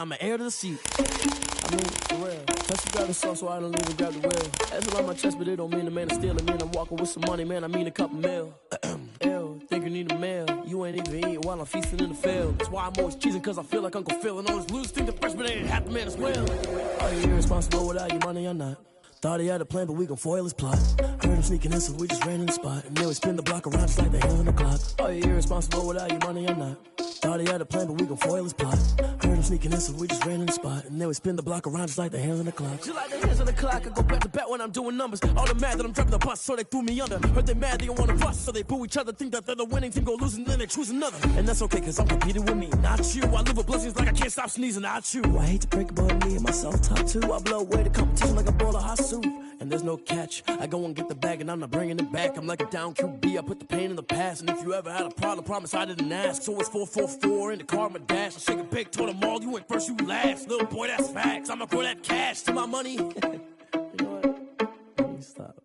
I'm an heir to the seat. I mean, for real. Touch the driver's soft so I don't even grab the wheel. That's on my chest, but it don't mean the man is stealing. Man, I'm walking with some money, man. I mean a couple mil. Ew, think you need a meal. You ain't even eating while I'm feasting in the field. That's why I'm always cheesing, cause I feel like Uncle Phil. And all those losers think the freshman ain't half the man as well. Are you irresponsible without your money or not? Thought he had a plan, but we gon' foil his plot. Heard him sneaking in, so we just ran in the spot. And then we spin the block around just like the hands on the clock. Are you irresponsible without your money or not? Thought he had a plan, but we gon' foil his plot. Heard him sneaking in, so we just ran in the spot. And then we spin the block around just like the hands on the clock. Just like the hands on the clock, I go back to back when I'm doing numbers. All the mad that I'm driving the bus, so they threw me under. Heard they mad, they don't wanna bust, so they boo each other. Think that they're the winning team, go losing, then they choose another. And that's okay, cause I'm competing with me, not you. I live with blessings like I can't stop sneezing, not you. I hate to break it, but me and myself top two. I blow away the competition like a bowl of hot soup. And there's no catch. I go and get the bag and I'm not bringing it back. I'm like a down QB, I put the pain in the past. And if you ever had a problem, promise I didn't ask. So it's 444 in the car, my dash. I shake a big, told them all, you went first, you last. Little boy, that's facts. I'ma grow that cash to my money. You know what? Let me stop.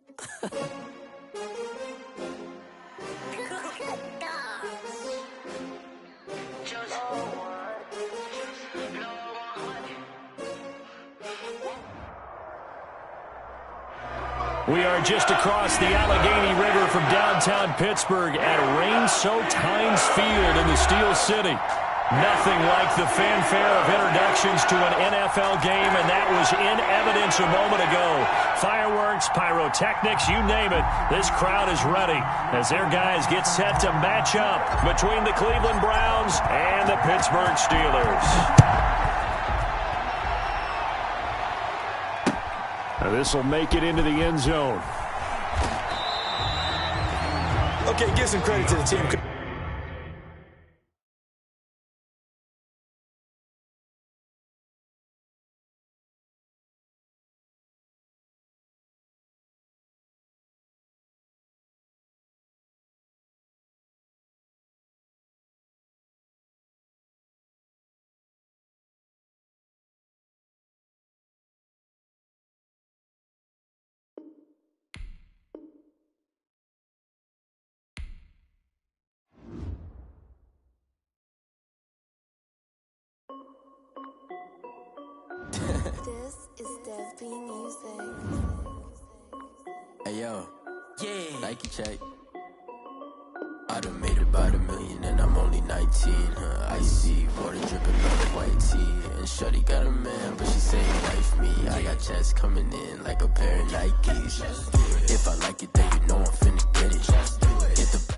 We are just across the Allegheny River from downtown Pittsburgh at rain-soaked Heinz Field in the Steel City. Nothing like the fanfare of introductions to an NFL game, and that was in evidence a moment ago. Fireworks, pyrotechnics, you name it. This crowd is ready as their guys get set to match up between the Cleveland Browns and the Pittsburgh Steelers. This will make it into the end zone. Okay, give some credit to the team. This is Dev B Music. Hey yo, Yeah. Nike check. I done made about $1 million and I'm only 19. Icy water dripping on the white tee. And shorty got a man, but she saying wife me. I got checks coming in like a pair of Nikes. If I like it, then you know I'm finna get it. Hit the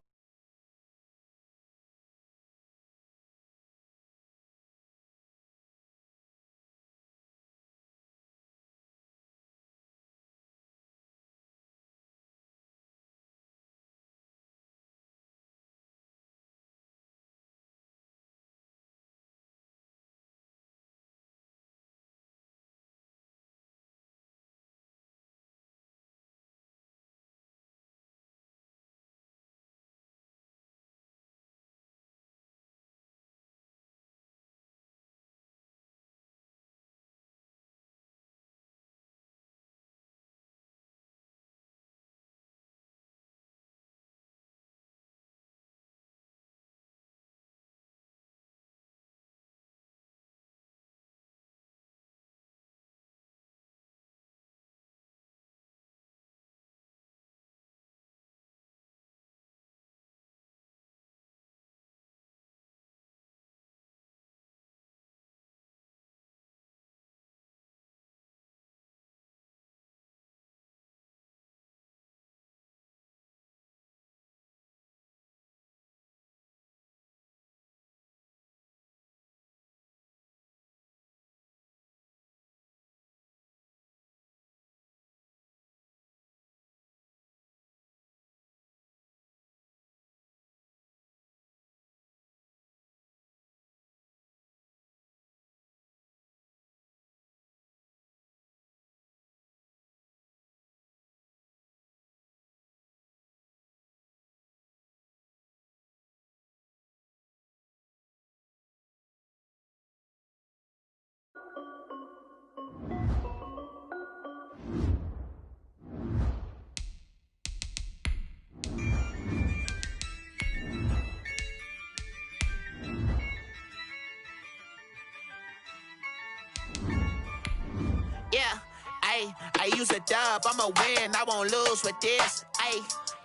I use a dub, I'ma win, I won't lose with this. Ay,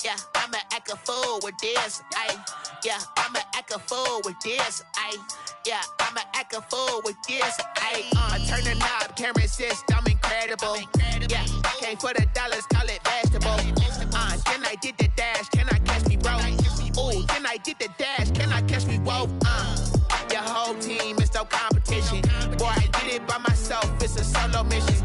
yeah, I'ma act a fool with this. Ay, yeah, I'ma act a fool with this. Ay, yeah, I'ma act a fool with this. Ay, I turn the knob, can't resist, I'm incredible. Yeah, came for the dollars, call it vegetable. Then I did the dash, can I catch me, bro? Ooh, then I did the dash, can I catch me, whoa? Your whole team is no competition. Boy, I did it by myself, it's a solo mission.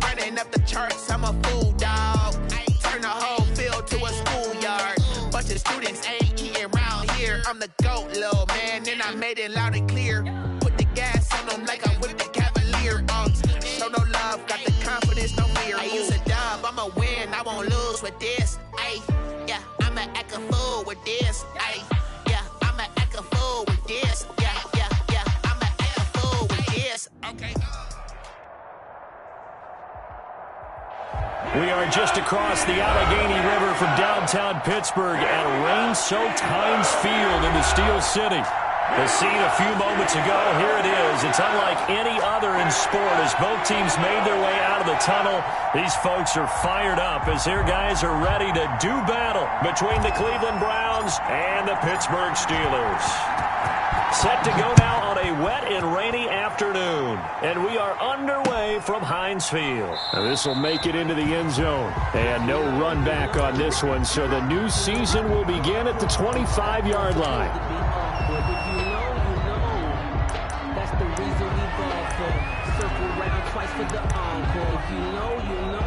Running up the charts, I'm a fool, dog. Turn the whole field to a schoolyard. Bunch of students ain't eating round here. I'm the GOAT, little man, and I made it loud and clear. Put the gas on them like I'm with the Cavalier. Show no love, got the confidence, no fear. I use a dub, I'ma win, I won't lose with this. Ay, yeah, I'ma act a fool with this. Ay, yeah, I'ma act a fool with this. Yeah, yeah, yeah, I'ma act a fool with this. Okay. We are just across the Allegheny River from downtown Pittsburgh at rain-soaked Heinz Field in the Steel City. The scene a few moments ago, here it is. It's unlike any other in sport as both teams made their way out of the tunnel. These folks are fired up as their guys are ready to do battle between the Cleveland Browns and the Pittsburgh Steelers. Set to go now on a wet and rainy afternoon. And we are underway from Heinz Field. Now this will make it into the end zone. And no run back on this one, so the new season will begin at the 25-yard line. That's the reason we ball for. Circle round twice for the encore. If you know, you know.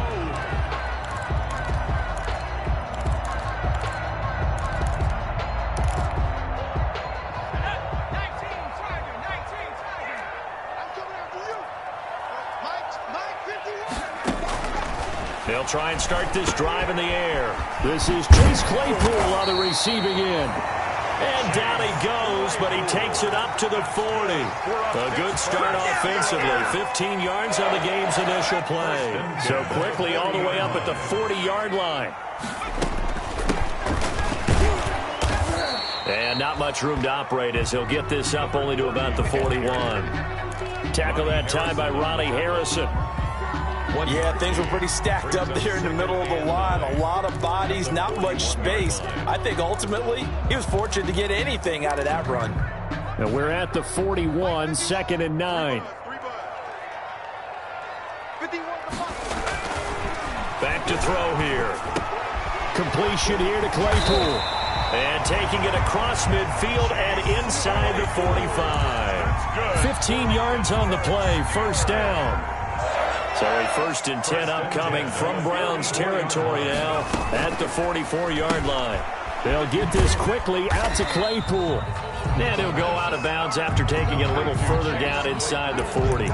They'll try and start this drive in the air. This is Chase Claypool on the receiving end. And down he goes, but he takes it up to the 40. A good start offensively. 15 yards on the game's initial play. So quickly all the way up at the 40-yard line. And not much room to operate as he'll get this up only to about the 41. Tackle that time by Ronnie Harrison. Yeah, things were pretty stacked up there in the middle of the line. A lot of bodies, not much space. I think ultimately he was fortunate to get anything out of that run. And we're at the 41, 2nd and 9. Back to throw here. Completion here to Claypool. And taking it across midfield and inside the 45. 15 yards on the play, first down. So a 1st and 10 upcoming from Browns territory now at the 44-yard line. They'll get this quickly out to Claypool. And he'll go out of bounds after taking it a little further down inside the 40.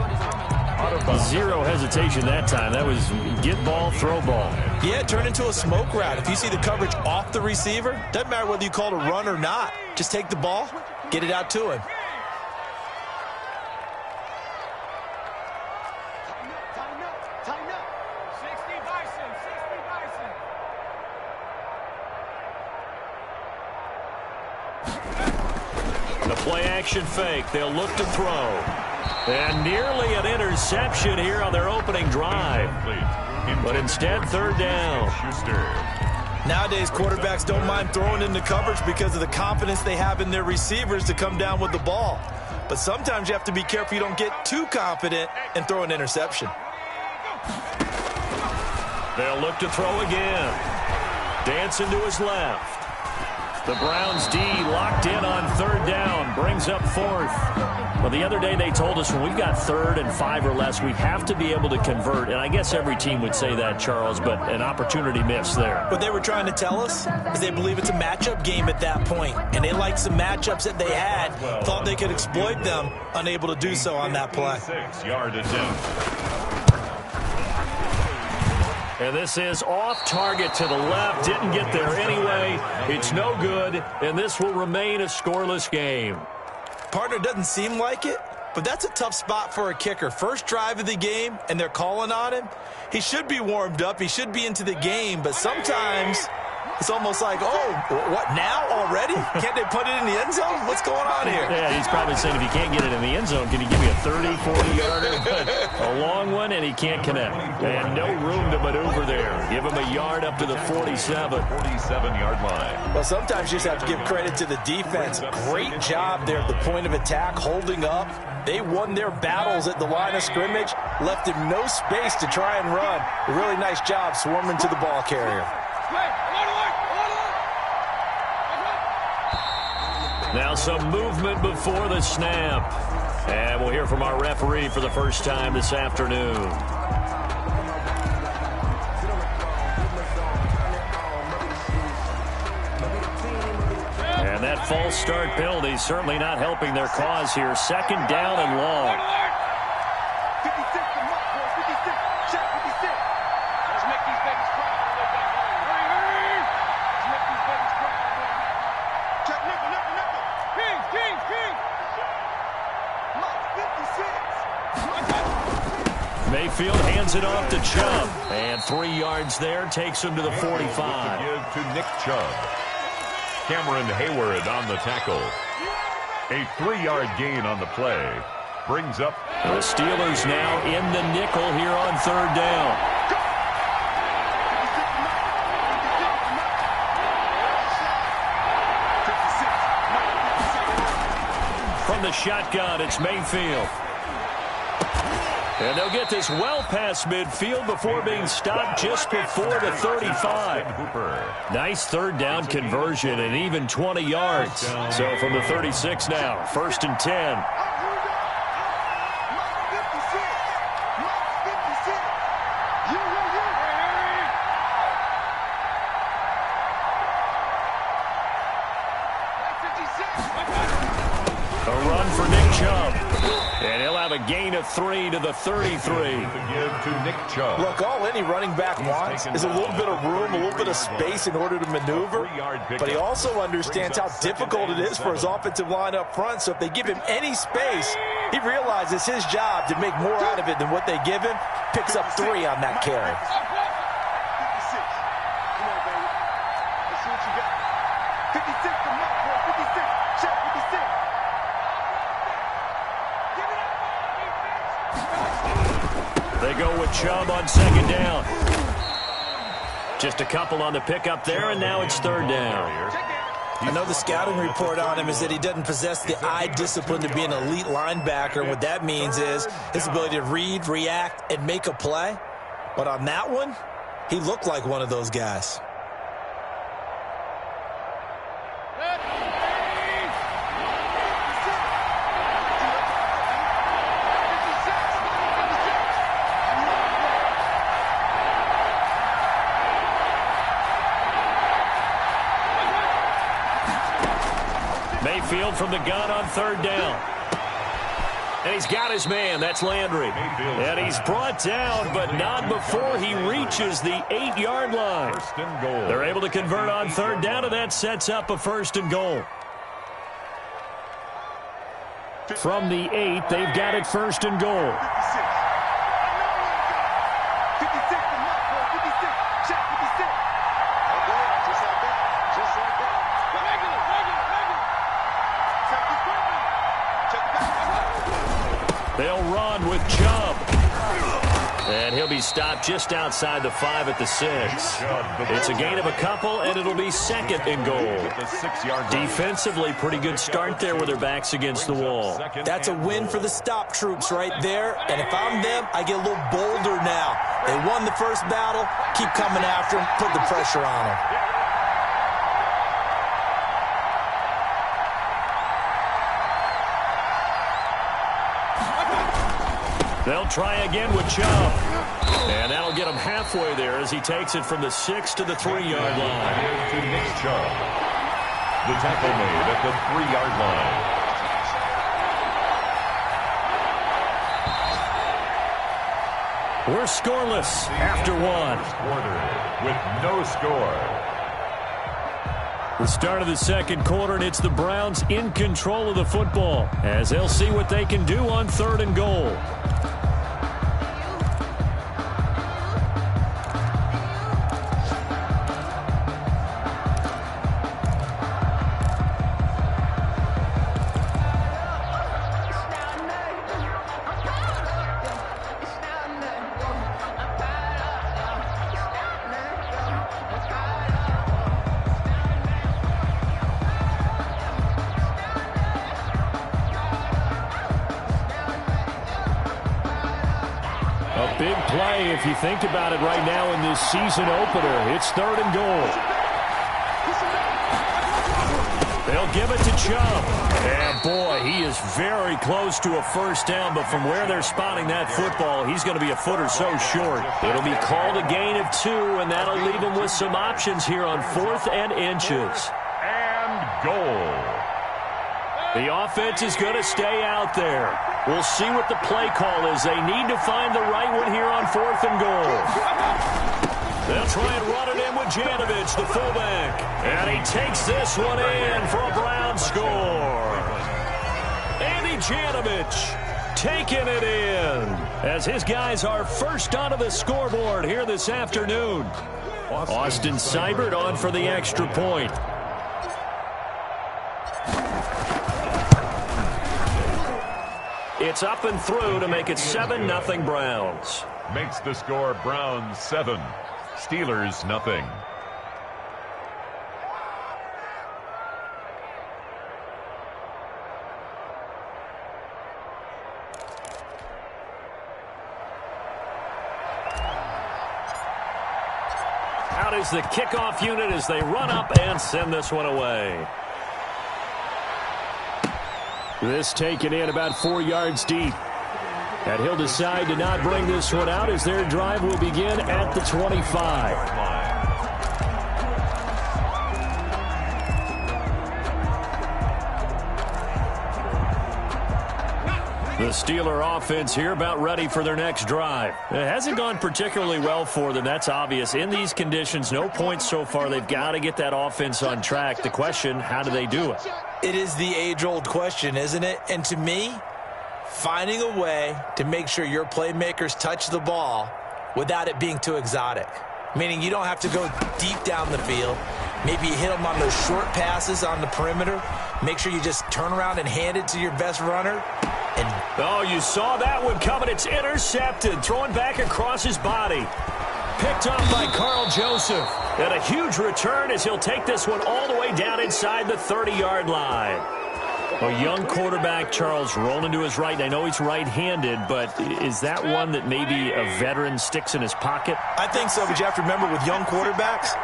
Zero hesitation that time. That was get ball, throw ball. Yeah, turn into a smoke route. If you see the coverage off the receiver, doesn't matter whether you call it a run or not. Just take the ball, get it out to him. Play-action fake. They'll look to throw. And nearly an interception here on their opening drive. But instead, 3rd down. Nowadays, quarterbacks don't mind throwing into coverage because of the confidence they have in their receivers to come down with the ball. But sometimes you have to be careful you don't get too confident and throw an interception. They'll look to throw again. Dancing to his left. The Browns D locked in on 3rd down, brings up 4th. Well, the other day they told us when we've got 3rd and 5 or less, we have to be able to convert. And I guess every team would say that, Charles, but an opportunity missed there. What they were trying to tell us is they believe it's a matchup game at that point. And they liked some matchups that they had, thought they could exploit them, unable to do so on that play. 6-yard attempt. And this is off target to the left. Didn't get there anyway. It's no good, and this will remain a scoreless game. Partner, doesn't seem like it, but that's a tough spot for a kicker. First drive of the game, and they're calling on him. He should be warmed up. He should be into the game, but sometimes It's almost like, oh, what now already? Can't they put it in the end zone? What's going on here? Yeah, he's probably saying if you can't get it in the end zone, can you give me a 30, 40-yarder? But a long one, and he can't connect. And no room to maneuver there. Give him a yard up to the 47. 47-yard line. Well, sometimes you just have to give credit to the defense. Great job there at the point of attack, holding up. They won their battles at the line of scrimmage, left him no space to try and run. A really nice job swarming to the ball carrier. Now some movement before the snap. And we'll hear from our referee for the first time this afternoon. And that false start penalty certainly not helping their cause here. Second down and long. Mayfield hands it off to Chubb. And 3 yards there, takes him to the 45. Give to Nick Chubb. Cameron Hayward on the tackle. A 3-yard gain on the play. Brings up. The Steelers now in the nickel here on third down. From the shotgun, it's Mayfield. And they'll get this well past midfield before being stopped just before the 35. Nice third down conversion and even 20 yards. So from the 36 now, 1st and 10. A run for Nick Chubb. And he'll have a gain of 3 to the 33. Look, all any running back wants is a little bit of room, a little bit of space in order to maneuver. But he also understands how difficult it is for his offensive line up front. So if they give him any space, he realizes his job to make more out of it than what they give him. Picks up 3 on that carry. They go with Chubb on second down. Just a couple on the pickup there, and now it's third down. I know the scouting report on him is that he doesn't possess the eye discipline to be an elite linebacker. What that means is his ability to read, react, and make a play. But on that one, he looked like one of those guys. Mayfield from the gun on third down. And he's got his man. That's Landry. And he's brought down, but not before he reaches the 8-yard line. They're able to convert on third down, and that sets up a 1st and goal. From the 8, they've got it 1st and goal. They'll run with Chubb. And he'll be stopped just outside the 5 at the 6. It's a gain of a couple, and it'll be 2nd and goal. Defensively, pretty good start there with their backs against the wall. That's a win for the stop troops right there. And if I'm them, I get a little bolder now. They won the first battle. Keep coming after them. Put the pressure on them. They'll try again with Chubb. And that'll get him halfway there as he takes it from the 6 to the 3-yard line. To Nick Chubb. The tackle made at the 3-yard line. We're scoreless after 1. Quarter with no score. The start of the second quarter, and it's the Browns in control of the football as they'll see what they can do on 3rd and goal. A big play if you think about it right now in this season opener. It's 3rd and goal. They'll give it to Chubb. And boy, he is very close to a first down, but from where they're spotting that football, he's going to be a foot or so short. It'll be called a gain of 2, and that'll leave him with some options here on 4th and inches. And goal. The offense is going to stay out there. We'll see what the play call is. They need to find the right one here on 4th and goal. They'll try and run it in with Janovich, the fullback. And he takes this one in for a Brown score. Andy Janovich taking it in as his guys are first onto the scoreboard here this afternoon. Austin Seibert on for the extra point. It's up and through to make it 7-0 Browns. Makes the score Browns 7, Steelers nothing. Out is the kickoff unit as they run up and send this one away. This taken in about 4 yards deep. And he'll decide to not bring this one out as their drive will begin at the 25. The Steeler offense here about ready for their next drive. It hasn't gone particularly well for them. That's obvious. In these conditions, no points so far. They've got to get that offense on track. The question, how do they do it? It is the age-old question, isn't it? And to me, finding a way to make sure your playmakers touch the ball without it being too exotic. Meaning you don't have to go deep down the field. Maybe you hit them on those short passes on the perimeter. Make sure you just turn around and hand it to your best runner. Oh, you saw that one coming. It's intercepted. Throwing back across his body. Picked up by Carl Joseph. And a huge return as he'll take this one all the way down inside the 30-yard line. A young quarterback, Charles, rolling to his right. I know he's right-handed, but is that one that maybe a veteran sticks in his pocket? I think so, but you have to remember with young quarterbacks,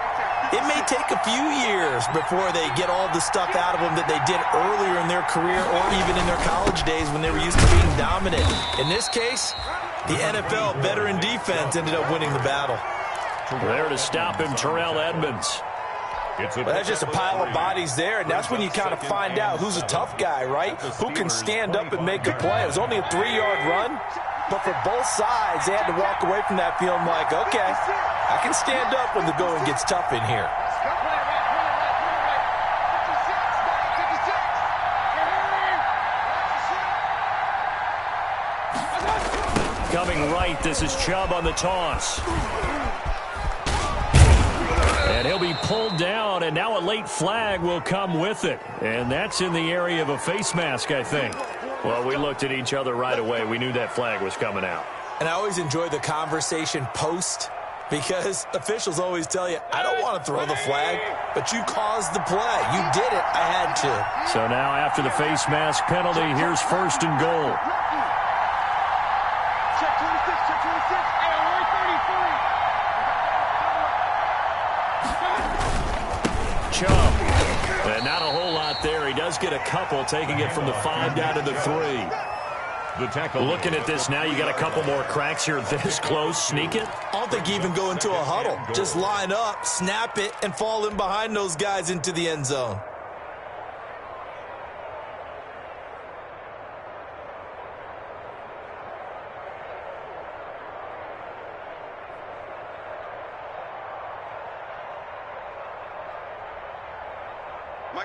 it may take a few years before they get all the stuff out of them that they did earlier in their career or even in their college days when they were used to being dominant. In this case, the NFL veteran defense ended up winning the battle. There to stop him, Terrell Edmonds. Well, that's just a pile of bodies there, and that's when you kind of find out who's a tough guy, right? Who can stand up and make a play. It was only a 3-yard run, but for both sides, they had to walk away from that feeling like, okay, I can stand up when the going gets tough in here. Coming right, this is Chubb on the toss. And he'll be pulled down, and now a late flag will come with it. And that's in the area of a face mask, I think. Well, we looked at each other right away. We knew that flag was coming out. And I always enjoy the conversation post because officials always tell you, I don't want to throw the flag, but you caused the play. You did it. I had to. So now after the face mask penalty, here's 1st and goal. Check 26, check 26. Hey, alert 33. Chubb. And not a whole lot there. He does get a couple, taking it from the 5 down to the 3. The tackle. Looking at this now, you got a couple more cracks here this close. Sneak it. I don't think you even go into a huddle. Just line up, snap it, and fall in behind those guys into the end zone.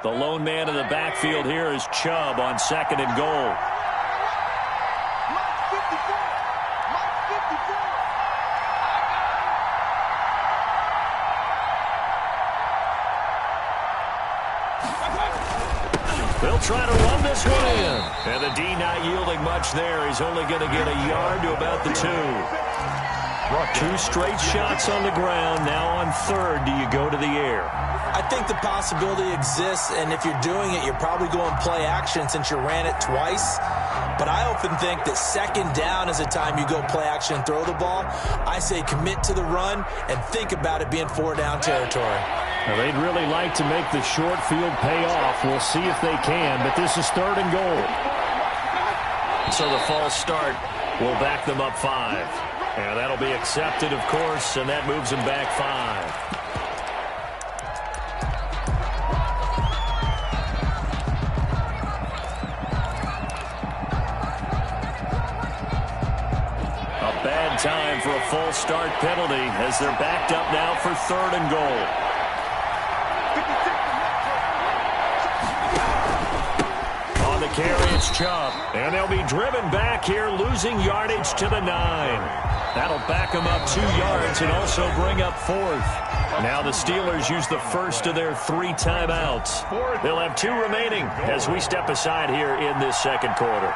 The lone man in the backfield here is Chubb on 2nd and goal. They'll try to run this one in. And the D not yielding much there. He's only going to get a yard to about the 2. 2 straight shots on the ground. Now on third, do you go to the air? I think the possibility exists, and if you're doing it, you're probably going play action since you ran it twice. But I often think that second down is a time you go play action and throw the ball. I say commit to the run and think about it being 4-down territory. Well, they'd really like to make the short field pay off. We'll see if they can, but this is 3rd and goal. So the false start will back them up 5. And that'll be accepted, of course, and that moves them back 5. Bad time for a false start penalty as they're backed up now for 3rd and goal. On the carry, it's Chubb. And they'll be driven back here, losing yardage to the 9. That'll back them up 2 yards and also bring up 4th. Now the Steelers use the first of their 3 timeouts. They'll have 2 remaining as we step aside here in this second quarter.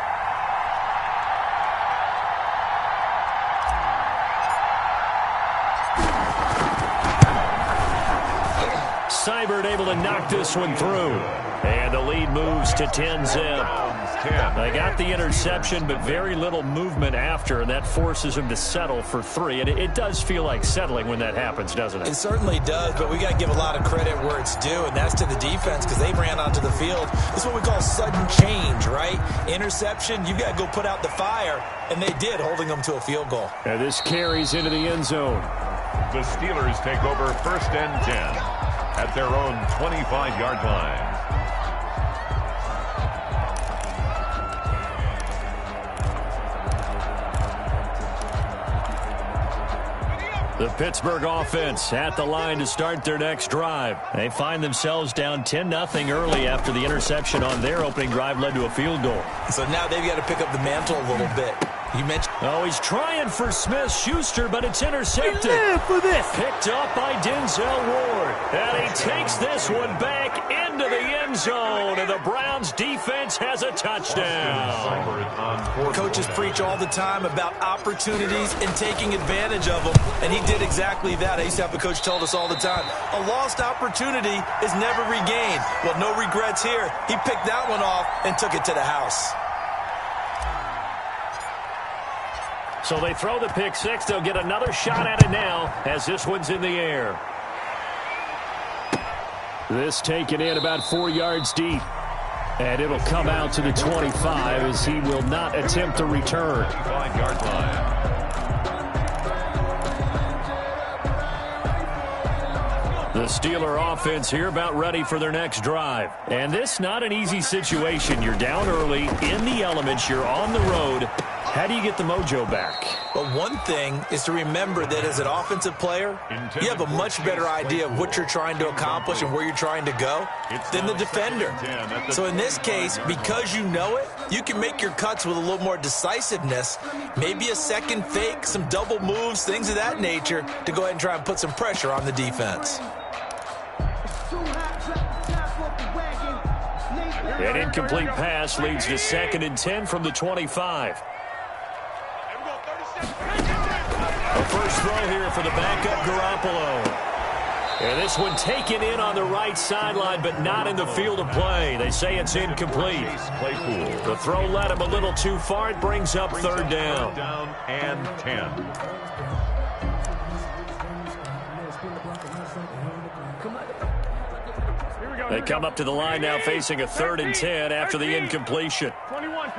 Seibert able to knock this one through. And the lead moves to 10-zip. They got the interception, but very little movement after, and that forces them to settle for 3. And it does feel like settling when that happens, doesn't it? It certainly does, but we got to give a lot of credit where it's due, and that's to the defense because they ran onto the field. This is what we call sudden change, right? Interception, you got to go put out the fire, and they did, holding them to a field goal. And this carries into the end zone. The Steelers take over 1st and 10 at their own 25-yard line. The Pittsburgh offense at the line to start their next drive. They find themselves down 10-0 early after the interception on their opening drive led to a field goal. So now they've got to pick up the mantle a little bit. You mentioned... Oh, he's trying for Smith-Schuster, but it's intercepted. For this. Picked up by Denzel Ward. And he takes this one back into the end zone, and the Browns defense has a touchdown. Coaches preach all the time about opportunities and taking advantage of them, and he did exactly that. I used to have a coach tell us all the time, a lost opportunity is never regained. Well, no regrets here. He picked that one off and took it to the house. So they throw the pick 6. They'll get another shot at it now as this one's in the air. This taken in about 4 yards deep. And it'll come out to the 25 as he will not attempt to return. 25-yard line. The Steeler offense here about ready for their next drive. And this not an easy situation. You're down early, in the elements, you're on the road. How do you get the mojo back? Well, one thing is to remember that as an offensive player, you have a much better idea of what you're trying to accomplish and where you're trying to go than the defender. So in this case, because you know it, you can make your cuts with a little more decisiveness, maybe a second fake, some double moves, things of that nature to go ahead and try and put some pressure on the defense. An incomplete pass leads to 2nd and 10 from the 25. The first throw here for the backup Garoppolo. And this one taken in on the right sideline, but not in the field of play. They say it's incomplete. The throw led him a little too far. It brings up 3rd down. 3rd and 10. They come up to the line now facing a 3rd and 10 after the incompletion. 21.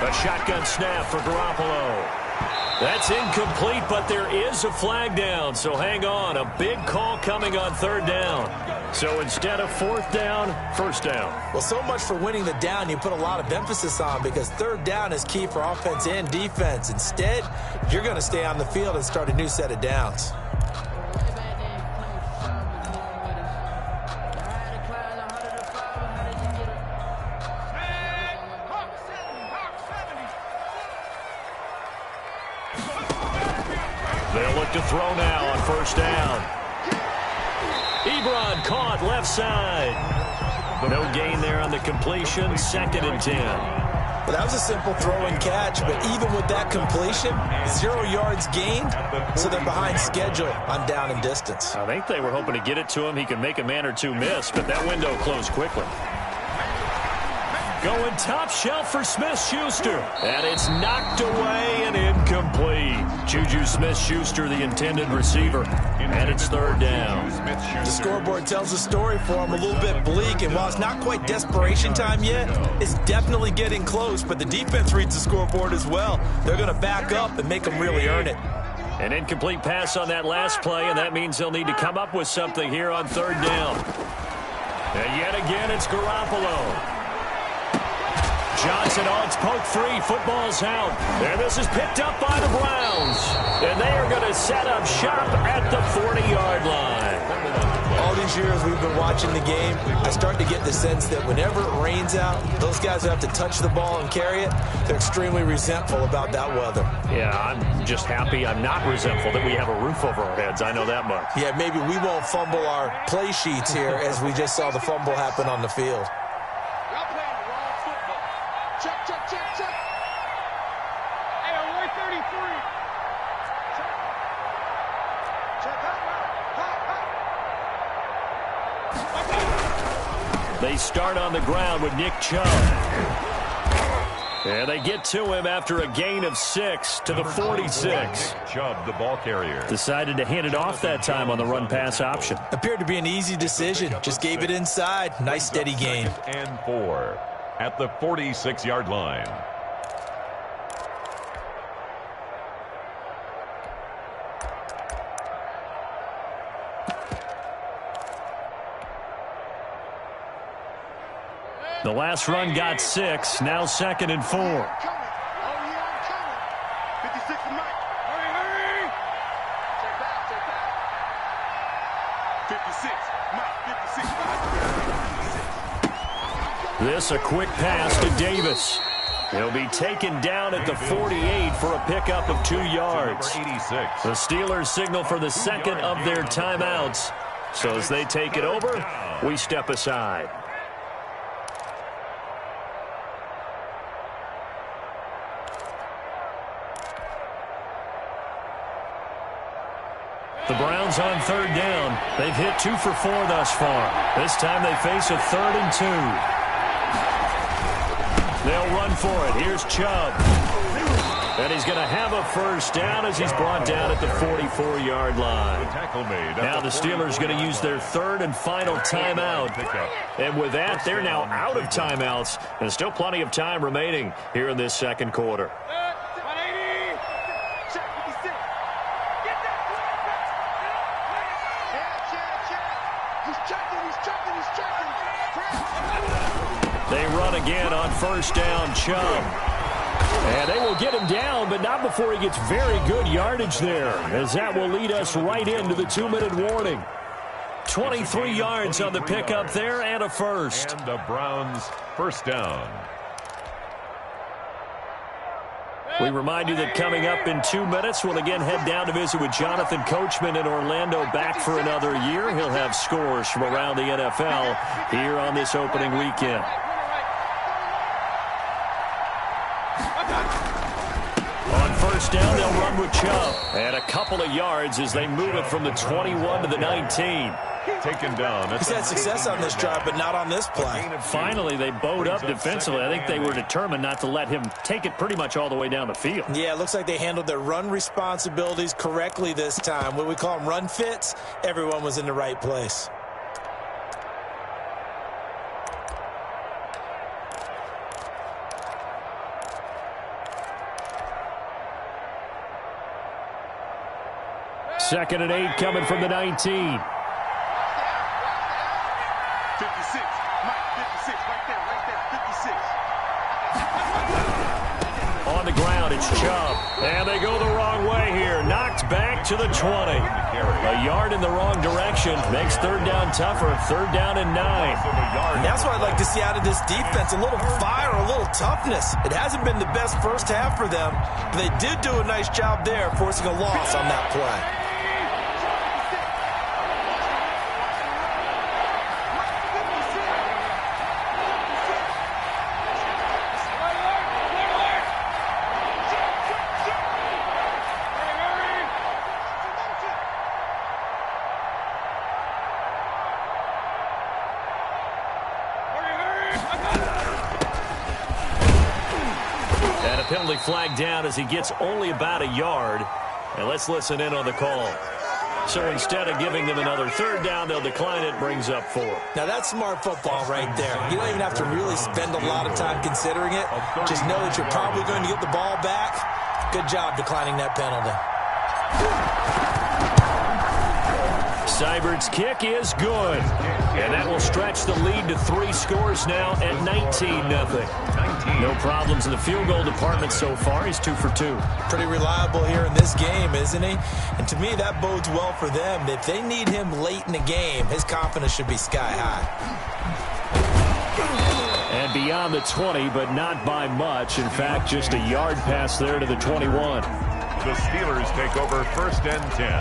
A shotgun snap for Garoppolo. That's incomplete, but there is a flag down, so hang on. A big call coming on 3rd down. So instead of 4th down, 1st down. Well, so much for winning the down you put a lot of emphasis on because 3rd down is key for offense and defense. Instead, you're going to stay on the field and start a new set of downs. They'll look to throw now on 1st down. Ebron caught left side. No gain there on the completion. 2nd and 10. Well, that was a simple throw and catch, but even with that completion, 0 yards gained, so they're behind schedule on down and distance. I think they were hoping to get it to him. He could make a man or two miss, but that window closed quickly. Going top shelf for Smith-Schuster. And it's knocked away and incomplete. Juju Smith-Schuster, the intended receiver. And it's third down. The scoreboard tells a story for him, a little bit bleak. And while it's not quite desperation time yet, it's definitely getting close. But the defense reads the scoreboard as well. They're going to back up and make them really earn it. An incomplete pass on that last play, and that means they'll need to come up with something here on third down. And yet again, it's Garoppolo. Johnson on its poke three. Football's out. And this is picked up by the Browns. And they are going to set up shop at the 40-yard line. All these years we've been watching the game, I start to get the sense that whenever it rains out, those guys who have to touch the ball and carry it, they're extremely resentful about that weather. Yeah, I'm just happy I'm not resentful that we have a roof over our heads. I know that much. Yeah, maybe we won't fumble our play sheets here as we just saw the fumble happen on the field. They start on the ground with Nick Chubb. And they get to him after a gain of 6 to the 46. Nick Chubb, the ball carrier. Decided to hand it off that time on the run-pass option. Appeared to be an easy decision. Just gave it inside. Nice steady gain. And 4 at the 46-yard line. The last run got 6, now 2nd and 4. Oh, yeah, I'm coming. 56 to Mike. Hurry. Check back. 56. Mike, 56. This a quick pass to Davis. He'll be taken down at the 48 for a pickup of 2 yards. Number 86. The Steelers signal for the second of their timeouts. So as they take it over, we step aside. The Browns on third down. They've hit 2 for 4 thus far. This time they face a 3rd and 2. They'll run for it. Here's Chubb. And he's going to have a first down as he's brought down at the 44-yard line. Now the Steelers going to use their 3rd and final timeout. And with that, they're now out of timeouts. And still plenty of time remaining here in this second quarter. They run again on first down, Chubb. And they will get him down, but not before he gets very good yardage there, as that will lead us right into the 2-minute warning. 23 yards on the pickup there and a first. And the Browns first down. We remind you that coming up in 2 minutes, we'll again head down to visit with Jonathan Coachman in Orlando, back for another year. He'll have scores from around the NFL here on this opening weekend. On first down, they'll run with Chubb. And a couple of yards as they move it from the 21 to the 19. Taken down. He's had success on this drive, but not on this play. Finally, they bowed up defensively. I think they were determined not to let him take it pretty much all the way down the field. Yeah, it looks like they handled their run responsibilities correctly this time. What we call them run fits, everyone was in the right place. Second and 8 coming from the 19. 56. Mike, 56. Right there. 56. On the ground, it's Chubb. And they go the wrong way here. Knocked back to the 20. A yard in the wrong direction. Makes third down tougher. 3rd down and 9. And that's what I'd like to see out of this defense. A little fire, a little toughness. It hasn't been the best first half for them, but they did do a nice job there, forcing a loss on that play. And a penalty flag down as he gets only about a yard. And let's listen in on the call. So instead of giving them another third down, they'll decline it, brings up 4. Now, that's smart football right there. You don't even have to really spend a lot of time considering it. Just know that you're probably going to get the ball back. Good job declining that penalty. Seibert's kick is good. And that will stretch the lead to 3 scores now at 19-0. No problems in the field goal department so far. He's 2 for 2. Pretty reliable here in this game, isn't he? And to me, that bodes well for them. If they need him late in the game, his confidence should be sky high. And beyond the 20, but not by much. In fact, just a yard pass there to the 21. The Steelers take over 1st and 10.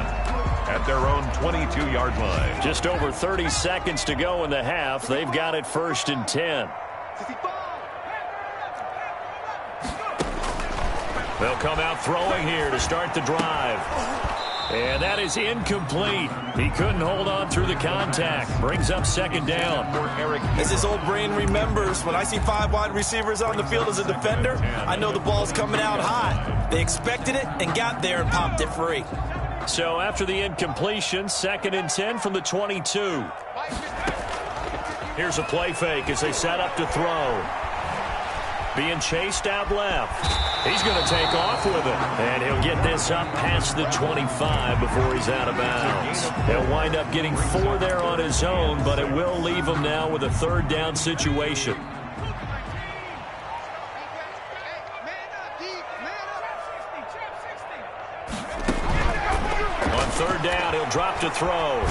At their own 22-yard line. Just over 30 seconds to go in the half. They've got it 1st and 10. They'll come out throwing here to start the drive. And that is incomplete. He couldn't hold on through the contact. Brings up 2nd down. As his old brain remembers, when I see 5 wide receivers on the field as a defender, I know the ball's coming out hot. They expected it and got there and popped it free. So after the incompletion, 2nd and 10 from the 22. Here's a play fake as they set up to throw. Being chased out left. He's going to take off with it. And he'll get this up past the 25 before he's out of bounds. He'll wind up getting 4 there on his own, but it will leave him now with a 3rd down situation. On 3rd down, he'll drop to throw.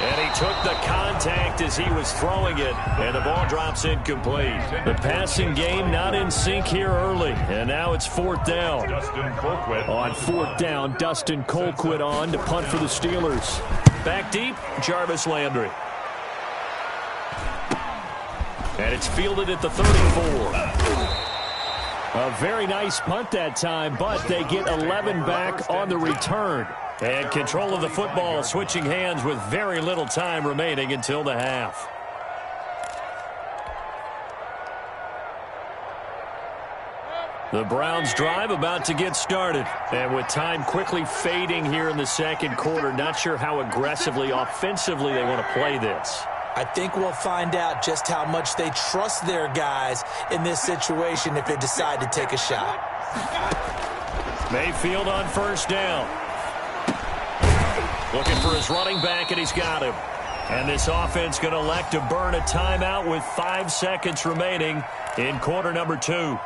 And he took the contact as he was throwing it, and the ball drops incomplete. The passing game not in sync here early, and now it's 4th down. Dustin Colquitt. On 4th down, Dustin Colquitt on to punt for the Steelers. Back deep, Jarvis Landry. And it's fielded at the 34. A very nice punt that time, but they get 11 back on the return. And control of the football switching hands with very little time remaining until the half. The Browns drive about to get started. And with time quickly fading here in the 2nd quarter, not sure how aggressively, offensively they want to play this. I think we'll find out just how much they trust their guys in this situation if they decide to take a shot. Mayfield on 1st down. Looking for his running back, and he's got him. And this offense going to elect to burn a timeout with 5 seconds remaining in quarter number 2.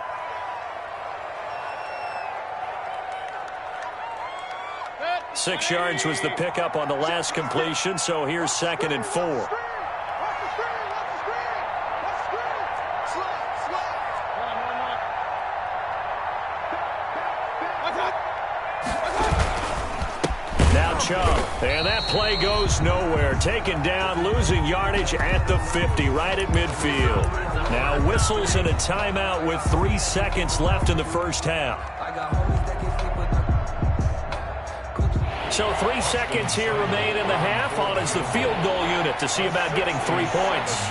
Six yards was the pickup on the last completion, so here's 2nd and 4. Chubb, and that play goes nowhere. Taken down, losing yardage at the 50, right at midfield. Now whistles and a timeout with 3 seconds left in the 1st half. So 3 seconds here remain in the half. On is the field goal unit to see about getting 3 points.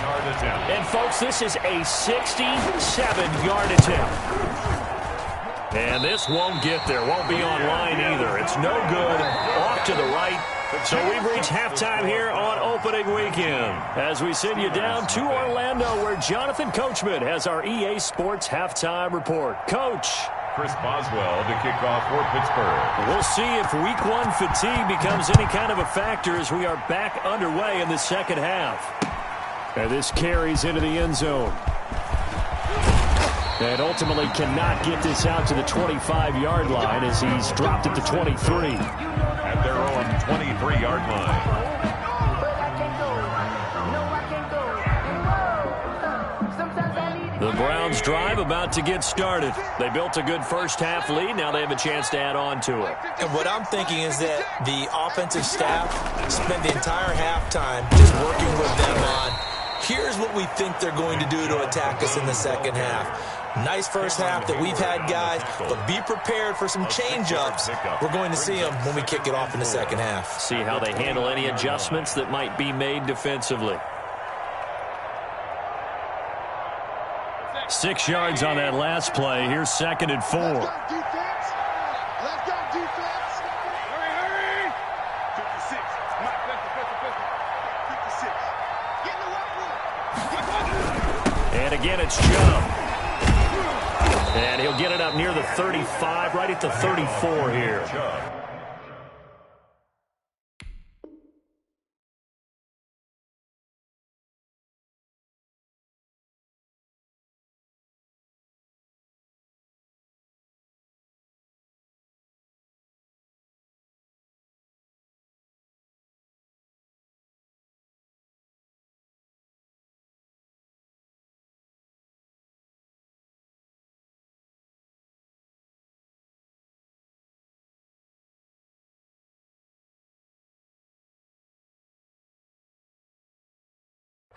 And folks, this is a 67-yard attempt. And this won't get there. Won't be online either. It's no good. Off to the right. So we've reached halftime here on opening weekend. As we send you down to Orlando, where Jonathan Coachman has our EA Sports halftime report. Coach. Chris Boswell to kick off for Pittsburgh. We'll see if week 1 fatigue becomes any kind of a factor as we are back underway in the 2nd half. And this carries into the end zone. And ultimately cannot get this out to the 25-yard line as he's dropped at the 23. At their own 23-yard line. The Browns drive about to get started. They built a good 1st half lead. Now they have a chance to add on to it. And what I'm thinking is that the offensive staff spent the entire halftime just working with them on, here's what we think they're going to do to attack us in the 2nd half. Nice 1st half that we've had, guys, but be prepared for some change-ups. We're going to see them when we kick it off in the 2nd half. See how they handle any adjustments that might be made defensively. 6 yards on that last play. Here's 2nd and 4. Let's go, defense. Let's go, defense. Hurry, hurry. 56. Mike, 56. Get in the right one. And again, it's Chubb. And he'll get it up near the 35, right at the 34 here.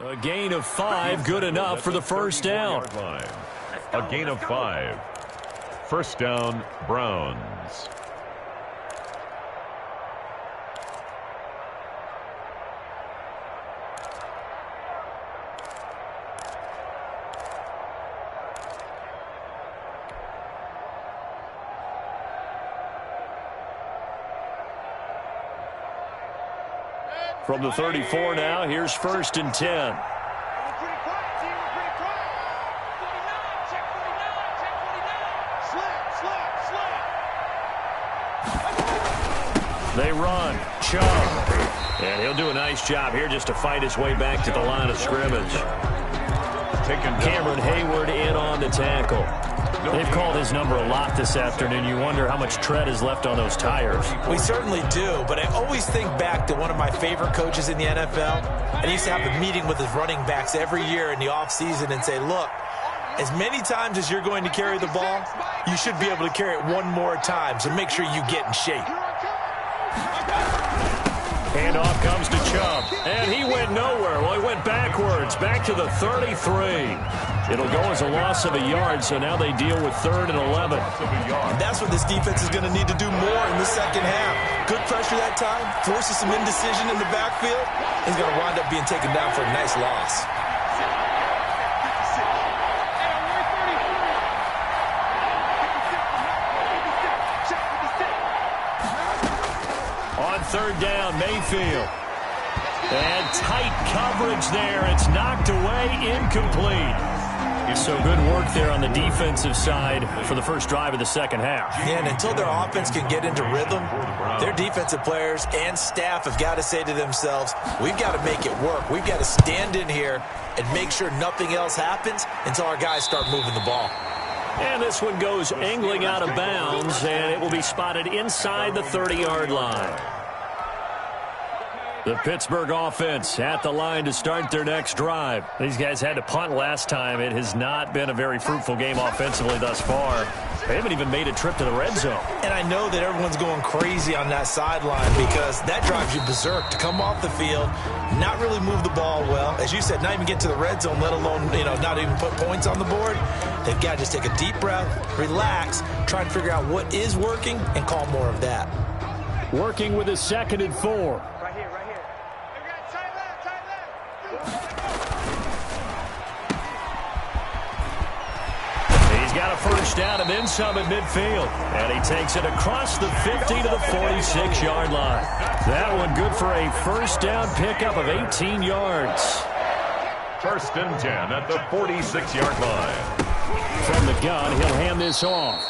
A gain of 5, good enough for the first down. A gain of 5. First down, Browns. From the 34 now, here's 1st and 10. They run. Chubb. And he'll do a nice job here just to fight his way back to the line of scrimmage. Cameron Hayward in on the tackle. They've called his number a lot this afternoon. You wonder how much tread is left on those tires. We certainly do, but I always think back to one of my favorite coaches in the NFL. And he used to have a meeting with his running backs every year in the offseason and say, look, as many times as you're going to carry the ball, you should be able to carry it one more time, so make sure you get in shape. Handoff comes to Chubb, and he went nowhere. Well, he went backwards, back to the 33. It'll go as a loss of a yard, so now they deal with 3rd and 11. And that's what this defense is going to need to do more in the second half. Good pressure that time, forces some indecision in the backfield. He's going to wind up being taken down for a nice loss. On 3rd down, Mayfield. And tight coverage there. It's knocked away, incomplete. So good work there on the defensive side for the first drive of the second half. Yeah, and until their offense can get into rhythm, their defensive players and staff have got to say to themselves, we've got to make it work. We've got to stand in here and make sure nothing else happens until our guys start moving the ball. And this one goes angling out of bounds, and it will be spotted inside the 30-yard line. The Pittsburgh offense at the line to start their next drive. These guys had to punt last time. It has not been a very fruitful game offensively thus far. They haven't even made a trip to the red zone. And I know that everyone's going crazy on that sideline because that drives you berserk to come off the field, not really move the ball well. As you said, not even get to the red zone, let alone, not even put points on the board. They've got to just take a deep breath, relax, try and figure out what is working and call more of that. Working with a 2nd and 4. Got a first down and then some at midfield. And he takes it across the 50 to the 46-yard line. That one good for a first down pickup of 18 yards. 1st and 10 at the 46-yard line. From the gun, he'll hand this off.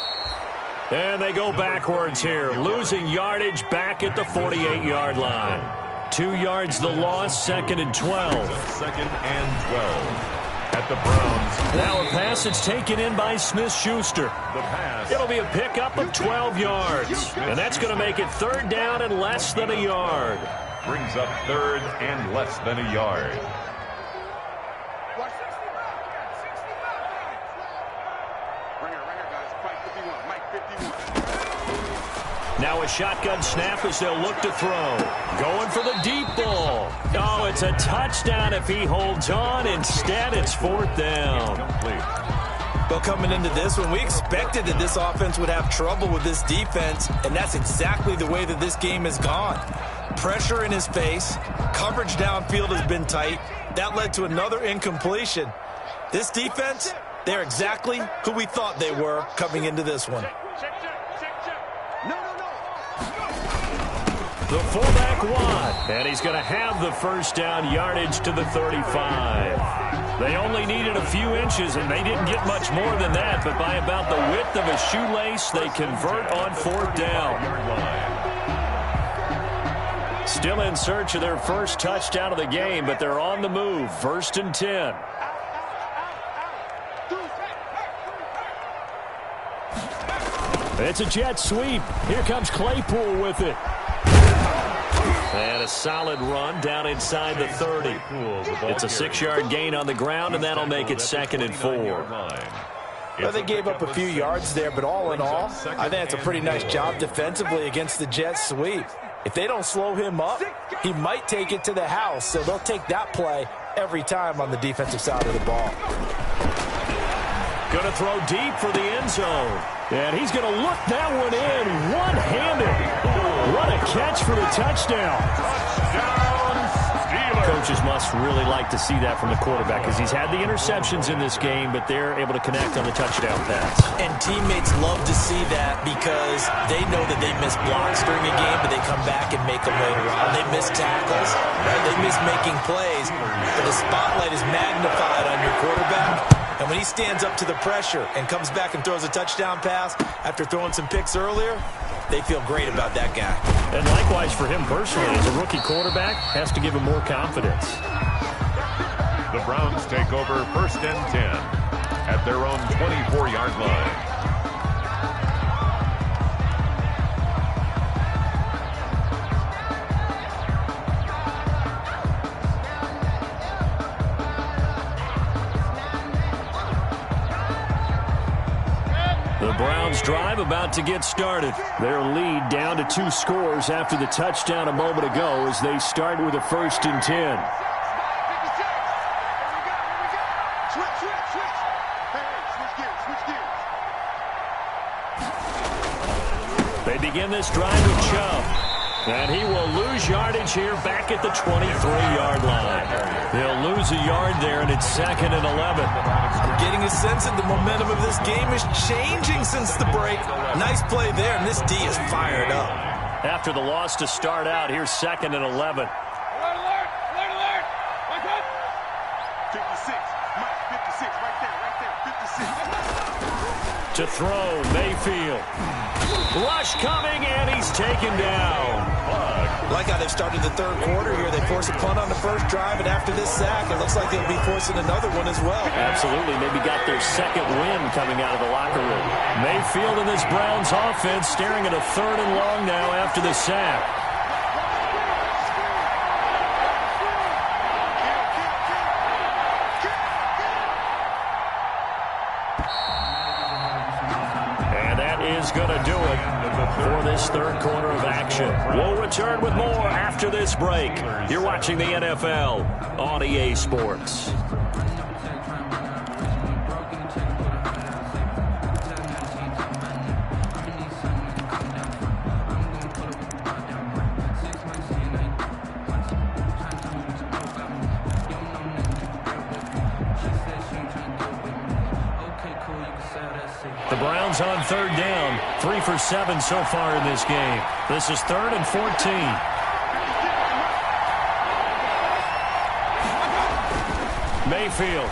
And they go backwards here, losing yardage back at the 48-yard line. 2 yards the loss, 2nd and 12. 2nd and 12. At the Browns. Now a pass that's taken in by Smith-Schuster. It'll be a pickup of 12 yards. And that's going to make it 3rd down and less than a yard. Brings up 3rd and less than a yard. Now a shotgun snap as they'll look to throw. Going for the deep ball. Oh, it's a touchdown if he holds on. Instead, it's 4th down. Well, coming into this one, we expected that this offense would have trouble with this defense, and that's exactly the way that this game has gone. Pressure in his face. Coverage downfield has been tight. That led to another incompletion. This defense, They're exactly who we thought they were coming into this one. The fullback wide, and he's going to have the first down, yardage to the 35. They only needed a few inches, and they didn't get much more than that, but by about the width of a shoelace, they convert on fourth down. Still in search of their first touchdown of the game, but they're on the move. 1st and 10. It's a jet sweep. Here comes Claypool with it. And a solid run down inside the 30. It's a 6-yard gain on the ground, and that'll make it 2nd and 4. Well, they gave up a few yards there, but all in all, I think that's a pretty nice job defensively against the jet sweep. If they don't slow him up, he might take it to the house, so they'll take that play every time on the defensive side of the ball. Going to throw deep for the end zone. And he's going to look that one in one-handed. What a catch for the touchdown. Coaches must really like to see that from the quarterback because he's had the interceptions in this game, but they're able to connect on the touchdown pass. And teammates love to see that because they know that they miss blocks during a game, but they come back and make them later on. They miss tackles, right? They miss making plays, but the spotlight is magnified on your quarterback. And when he stands up to the pressure and comes back and throws a touchdown pass after throwing some picks earlier, they feel great about that guy. And likewise for him personally, as a rookie quarterback, has to give him more confidence. The Browns take over 1st and 10 at their own 24-yard line. The Browns drive about to get started. Their lead down to 2 scores after the touchdown a moment ago as they start with a 1st and 10. They begin this drive with Chubb. And he will lose yardage here back at the 23-yard line. They'll lose a yard there, and it's 2nd and 11. I'm getting a sense that the momentum of this game is changing since the break. Nice play there, and this D is fired up. After the loss to start out, here's 2nd and 11. Alert, alert, alert, alert. Wake up. 56, Mike, 56, right there, 56. To throw, Mayfield. Rush coming, and he's taken down. Like how they've started the 3rd quarter here. They force a punt on the first drive, and after this sack, it looks like they'll be forcing another one as well. Absolutely. Maybe got their 2nd win coming out of the locker room. Mayfield and this Browns offense staring at a 3rd and long now after the sack. Is going to do it for this 3rd quarter of action. We'll return with more after this break. You're watching the NFL on EA Sports. The Browns on 3rd down, 3 for 7 so far in this game. This is 3rd and 14. Mayfield.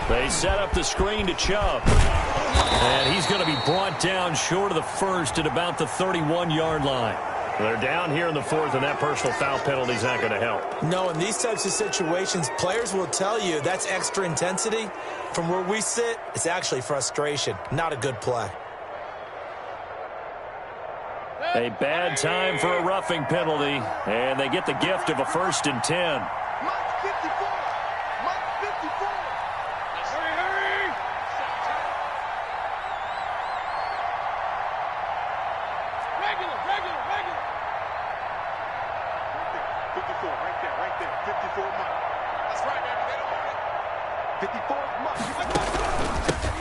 They set up the screen to Chubb. And he's going to be brought down short of the 1st at about the 31-yard line. They're down here in the 4th, and that personal foul penalty is not going to help. No, in these types of situations, players will tell you that's extra intensity. From where we sit, it's actually frustration. Not a good play. A bad time for a roughing penalty, and they get the gift of a 1st and 10. Mike 54. Mike 54. Hurry, hurry. Regular. 54, right there. 54, Mike. That's right, baby. They don't want it. 54, Mike.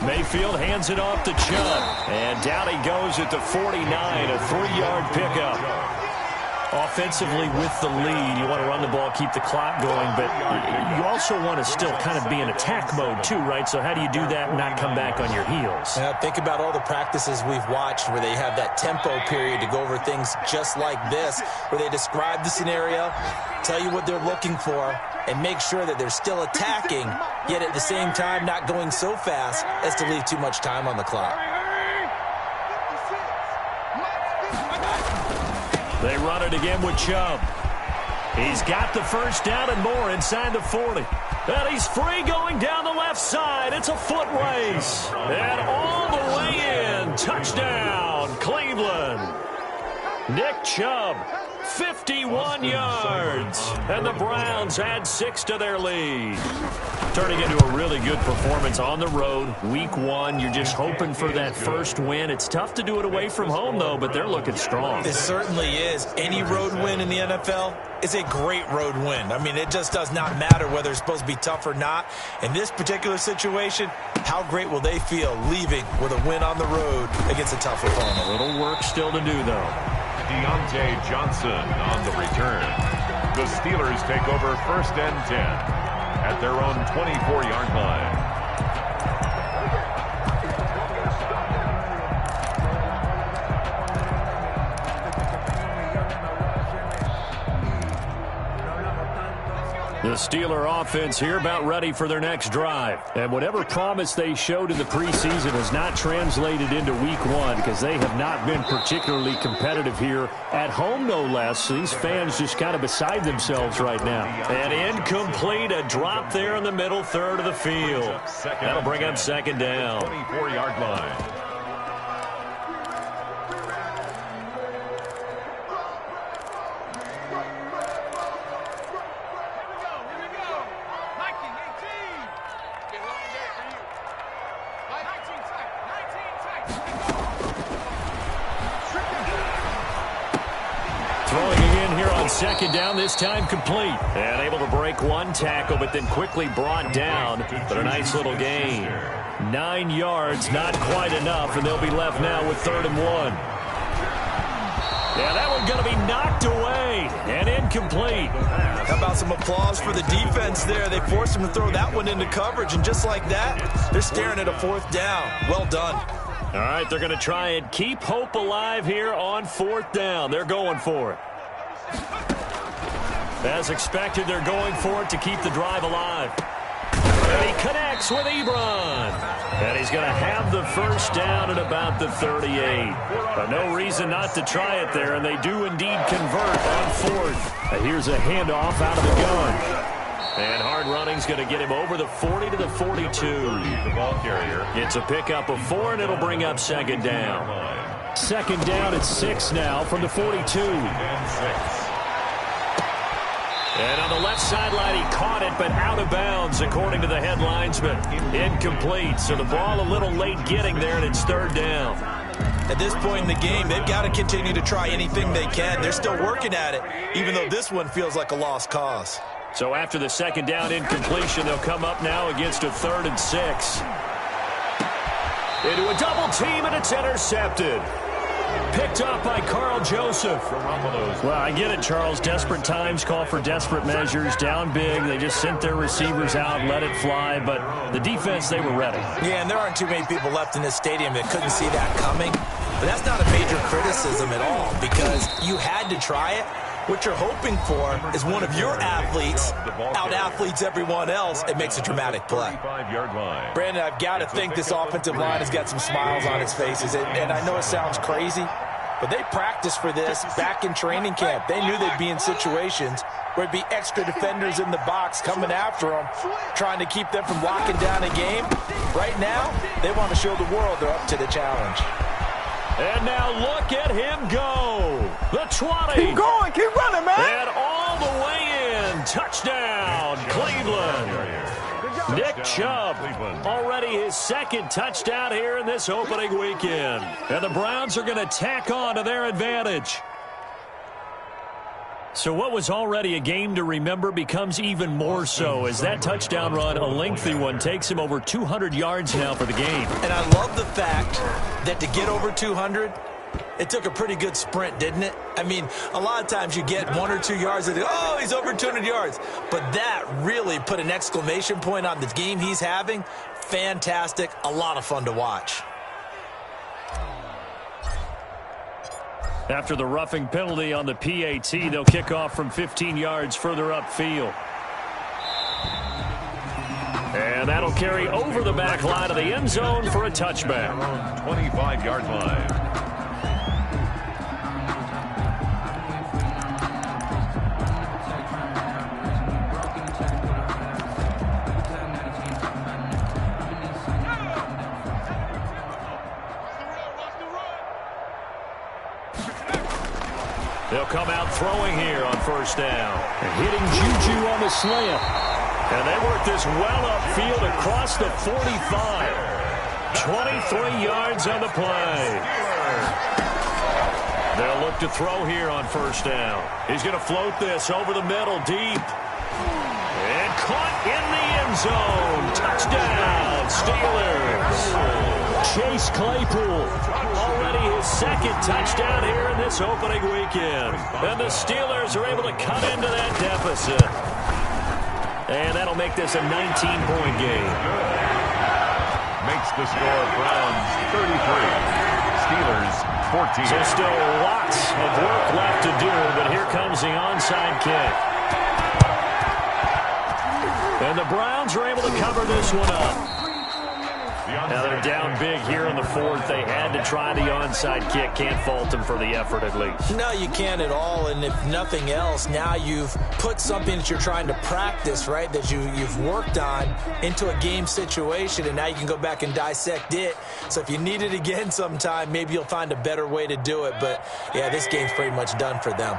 Mayfield hands it off to Chubb, and down he goes at the 49, a 3-yard pickup. Offensively with the lead, you want to run the ball, keep the clock going, but you also want to still kind of be in attack mode too, right? So how do you do that and not come back on your heels? Yeah, think about all the practices we've watched where they have that tempo period to go over things just like this, where they describe the scenario, tell you what they're looking for, and make sure that they're still attacking, yet at the same time not going so fast as to leave too much time on the clock. They run it again with Chubb. He's got the first down and more inside the 40. And he's free going down the left side. It's a foot race. And all the way in. Touchdown, Cleveland. Nick Chubb, 51 yards. And the Browns add 6 to their lead. Turning into a really good performance on the road. Week 1, you're just hoping for that first win. It's tough to do it away from home, though, but they're looking strong. It certainly is. Any road win in the NFL is a great road win. I mean, it just does not matter whether it's supposed to be tough or not. In this particular situation, how great will they feel leaving with a win on the road against a tougher opponent? A little work still to do, though. Deontay Johnson on the return. The Steelers take over 1st and 10 at their own 24-yard line. The Steeler offense here about ready for their next drive. And whatever promise they showed in the preseason has not translated into week 1 because they have not been particularly competitive here at home, no less. So these fans just kind of beside themselves right now. And incomplete, a drop there in the middle third of the field. That'll bring up 2nd down. 24-yard line. Throwing it in here on 2nd down, this time complete. And able to break one tackle, but then quickly brought down. But a nice little gain. 9 yards, not quite enough, and they'll be left now with 3rd and 1. Yeah, that one's going to be knocked away and incomplete. How about some applause for the defense there? They forced him to throw that one into coverage, and just like that, they're staring at a 4th down. Well done. All right, they're going to try and keep hope alive here on 4th down. They're going for it. As expected, they're going for it to keep the drive alive. And he connects with Ebron. And he's going to have the first down at about the 38. But no reason not to try it there, and they do indeed convert on 4th. And here's a handoff out of the gun. And hard running's going to get him over the 40 to the 42. The ball carrier. It's a pickup of 4, and it'll bring up 2nd down. 2nd down at 6 now from the 42. And 6. And on the left sideline, he caught it, but out of bounds, according to the headlines, but incomplete. So the ball a little late getting there, and it's 3rd down. At this point in the game, they've got to continue to try anything they can. They're still working at it, even though this one feels like a lost cause. So after the 2nd down incompletion, they'll come up now against a 3rd and 6. Into a double team, and it's intercepted. Picked up by Carl Joseph. Well, I get it, Charles. Desperate times call for desperate measures. Down big. They just sent their receivers out, let it fly. But the defense, they were ready. Yeah, and there aren't too many people left in this stadium that couldn't see that coming. But that's not a major criticism at all because you had to try it. What you're hoping for is one of your athletes out-athletes everyone else and makes a dramatic play. Brandon, I've got to think this offensive line has got some smiles on its faces. And I know it sounds crazy, but they practiced for this back in training camp. They knew they'd be in situations where it'd be extra defenders in the box coming after them, trying to keep them from locking down a game. Right now, they want to show the world they're up to the challenge. And now look at him go. The 20. Keep going. Keep running, man. And all the way in. Touchdown, Cleveland. Nick Chubb, already his 2nd touchdown here in this opening weekend. And the Browns are going to tack on to their advantage. So what was already a game to remember becomes even more so as that touchdown run, a lengthy one, takes him over 200 yards now for the game. And I love the fact that to get over 200, It took a pretty good sprint, didn't it? I mean, a lot of times you get 1 or 2 yards and oh, he's over 200 yards. But that really put an exclamation point on the game he's having. Fantastic. A lot of fun to watch. After the roughing penalty on the PAT, they'll kick off from 15 yards further upfield. And that'll carry over the back line of the end zone for a touchback. 25-yard line. They'll come out throwing here on first down. And hitting Juju on the slant. And they work this well upfield across the 45. 23 yards on the play. They'll look to throw here on first down. He's going to float this over the middle deep. And caught in the end zone. Touchdown, Steelers. Chase Claypool, already his second touchdown here in this opening weekend. And the Steelers are able to cut into that deficit. And that'll make this a 19-point game. Makes the score Browns 33. Steelers 14. So still lots of work left to do, but here comes the onside kick. And the Browns are able to cover this one up. Now they're down big here in the fourth. They had to try the onside kick. Can't fault them for the effort at least. No, you can't at all. And if nothing else, now you've put something that you're trying to practice, right, that you've worked on into a game situation, and now you can go back and dissect it. So if you need it again sometime, maybe you'll find a better way to do it. But, yeah, this game's pretty much done for them.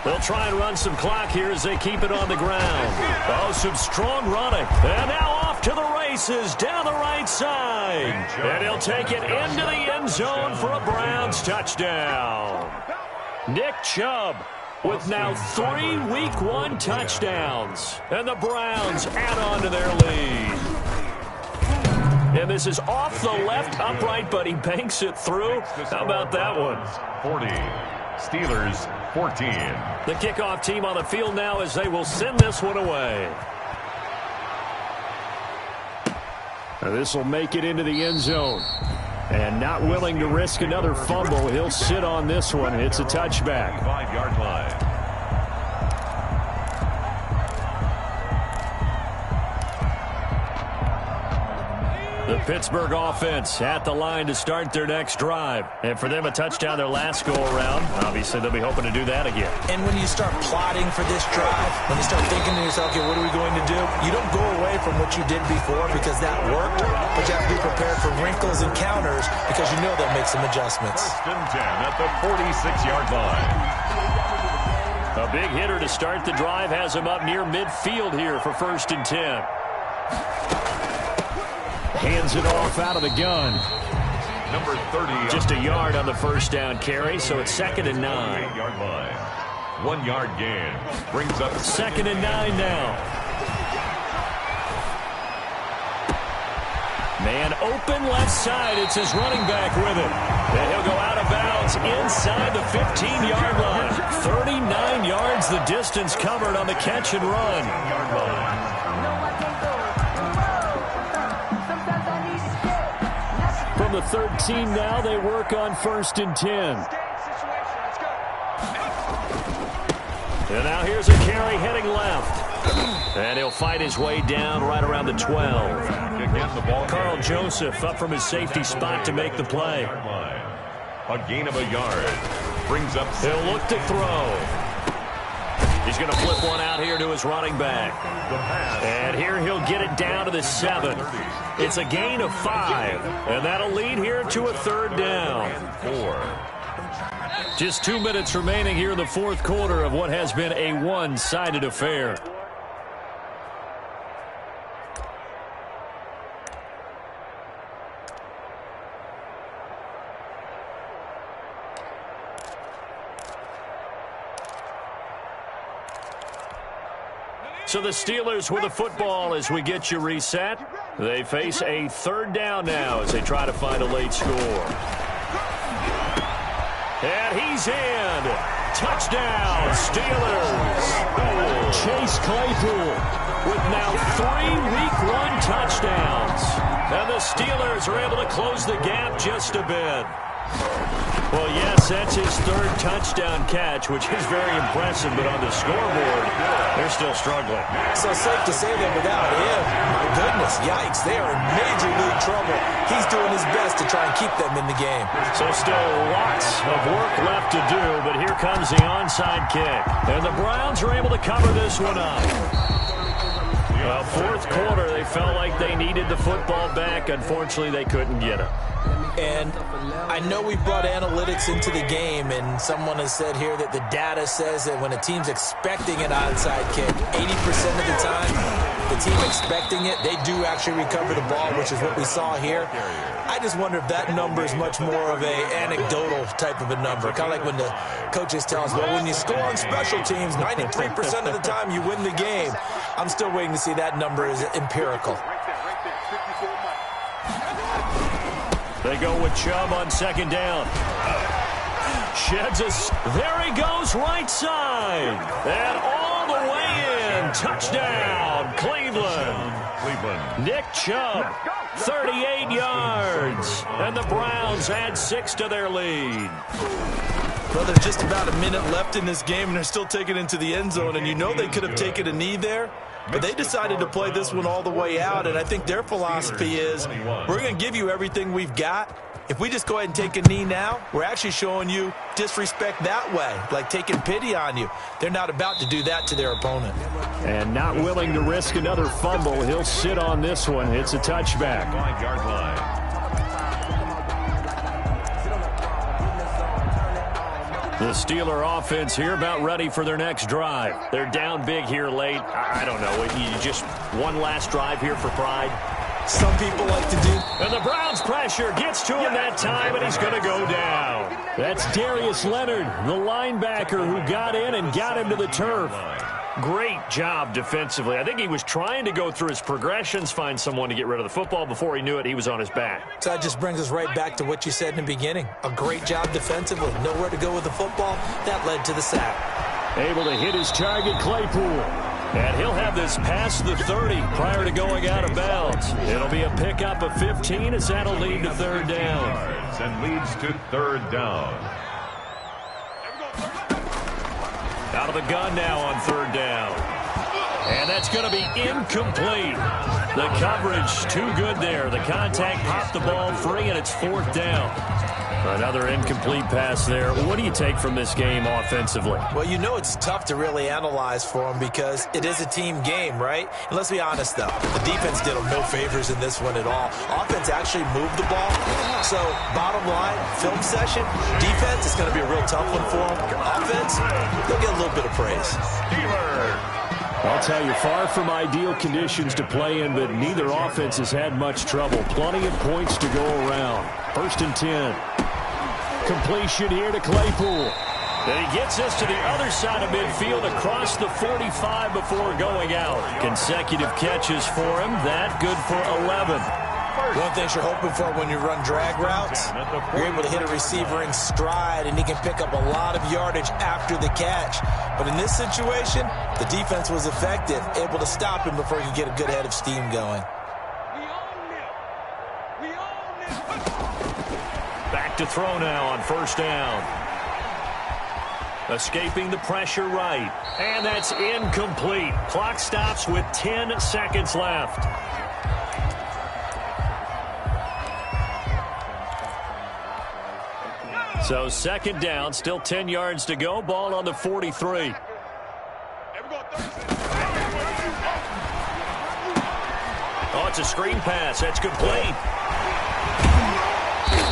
They'll try and run some clock here as they keep it on the ground. Oh, some strong running. And now off to the races down the right side. And he'll take it into the end zone for a Browns touchdown. Nick Chubb with now 3 Week 1 touchdowns. And the Browns add on to their lead. And this is off the left upright, but he banks it through. How about that one? 40. Steelers 14. The kickoff team on the field now as they will send this one away. This will make it into the end zone. And not willing to risk another fumble, he'll sit on this one. It's a touchback. 5-yard line. The Pittsburgh offense at the line to start their next drive. And for them, a touchdown their last go-around. Obviously, they'll be hoping to do that again. And when you start plotting for this drive, when you start thinking to yourself, okay, what are we going to do? You don't go away from what you did before because that worked, but you have to be prepared for wrinkles and counters because you know they'll make some adjustments. First and 10 at the 46-yard line. A big hitter to start the drive has him up near midfield here for first and 10. Hands it off out of the gun. Number 30. Just a yard on the first down carry, so it's 2nd and 9. 8-yard line. 1-yard gain. Brings up 2nd and 9 now. Man open left side. It's his running back with him. And he'll go out of bounds inside the 15-yard line. 39 yards the distance covered on the catch and run. 10-yard line. From the 13 now, they work on first and 10. And now here's a carry heading left. And he'll fight his way down right around the 12. Carl Joseph up from his safety spot to make the play. A gain of a yard. Brings up. He'll look to throw. He's going to flip one out here to his running back. And here he'll get it down to the 7. It's a gain of 5. And that'll lead here to a 3rd down. 4. Just 2 minutes remaining here in the fourth quarter of what has been a one-sided affair. So the Steelers with the football as we get you reset. They face a third down now as they try to find a late score. And he's in. Touchdown, Steelers. Chase Claypool with now 3 Week 1 touchdowns. And the Steelers are able to close the gap just a bit. Well, yes, that's his 3rd touchdown catch, which is very impressive, but on the scoreboard, they're still struggling. So safe to say that without him, my goodness, yikes, they are in major league trouble. He's doing his best to try and keep them in the game. So still lots of work left to do, but here comes the onside kick. And the Browns are able to cover this one up. Well, 4th quarter, they felt like they needed the football back. Unfortunately, they couldn't get it. And I know we brought analytics into the game, and someone has said here that the data says that when a team's expecting an onside kick, 80% of the time, the team expecting it, they do actually recover the ball, which is what we saw here. I just wonder if that number is much more of a anecdotal type of a number, kind of like when the coaches tell us, well, when you score on special teams, 93% of the time you win the game. I'm still waiting to see that number is empirical. They go with Chubb on 2nd down. Sheds us. There he goes, right side. And all the way in. Touchdown, Cleveland. Nick Chubb, 38 yards. And the Browns add 6 to their lead. Well, there's just about a minute left in this game, and they're still taking it into the end zone. And you know they could have taken a knee there. But they decided to play this one all the way out, and I think their philosophy is we're going to give you everything we've got. If we just go ahead and take a knee now, we're actually showing you disrespect that way, like taking pity on you. They're not about to do that to their opponent. And not willing to risk another fumble. He'll sit on this one. It's a touchback. 5-yard line. The Steeler offense here about ready for their next drive. They're down big here late. I don't know. You just one last drive here for pride. Some people like to do. And the Browns pressure gets to him that time, and he's going to go down. That's Darius Leonard, the linebacker who got in and got him to the turf. Great job defensively. I think he was trying to go through his progressions, find someone to get rid of the football. Before he knew it, he was on his back. So that just brings us right back to what you said in the beginning. A great job defensively. Nowhere to go with the football. That led to the sack. Able to hit his target, Claypool. And he'll have this past the 30 prior to going out of bounds. It'll be a pickup of 15 as that'll lead to 3rd down. And leads to 3rd down. Out of the gun now on 3rd down. And that's going to be incomplete. The coverage too good there. The contact popped the ball free, and it's 4th down. Another incomplete pass there. What do you take from this game offensively? Well, you know it's tough to really analyze for them because it is a team game, right? And let's be honest, though. The defense did them no favors in this one at all. Offense actually moved the ball. So, bottom line, film session, defense is going to be a real tough one for them. Offense, they'll get a little bit of praise. I'll tell you, far from ideal conditions to play in, but neither offense has had much trouble. Plenty of points to go around. 1st and 10. Completion here to Claypool. And he gets us to the other side of midfield across the 45 before going out. Consecutive catches for him. That good for 11. One thing you're hoping for when you run drag routes, you're able to hit a receiver in stride, and he can pick up a lot of yardage after the catch. But in this situation, the defense was effective, able to stop him before he could get a good head of steam going. Back to throw now on 1st down. Escaping the pressure right. And that's incomplete. Clock stops with 10 seconds left. So 2nd down, still 10 yards to go. Ball on the 43. Oh, it's a screen pass. That's complete.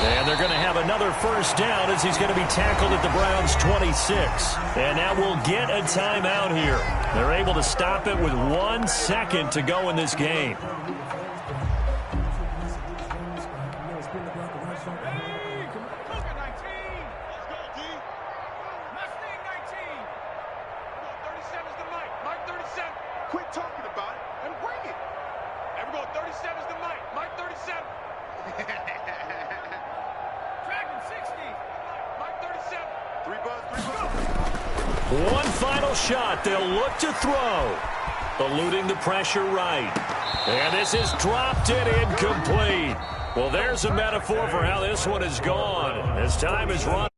And they're going to have another 1st down as he's going to be tackled at the Browns' 26. And now we'll get a timeout here. They're able to stop it with 1 second to go in this game. Quit talking about it and bring it. Everyone, 37's the Mike. Mike 37. Dragon 60. Mike 37. 3 buzz. One final shot. They'll look to throw. Eluding the pressure right. And this is dropped it incomplete. Well, there's a metaphor for how this one is gone. As time is run.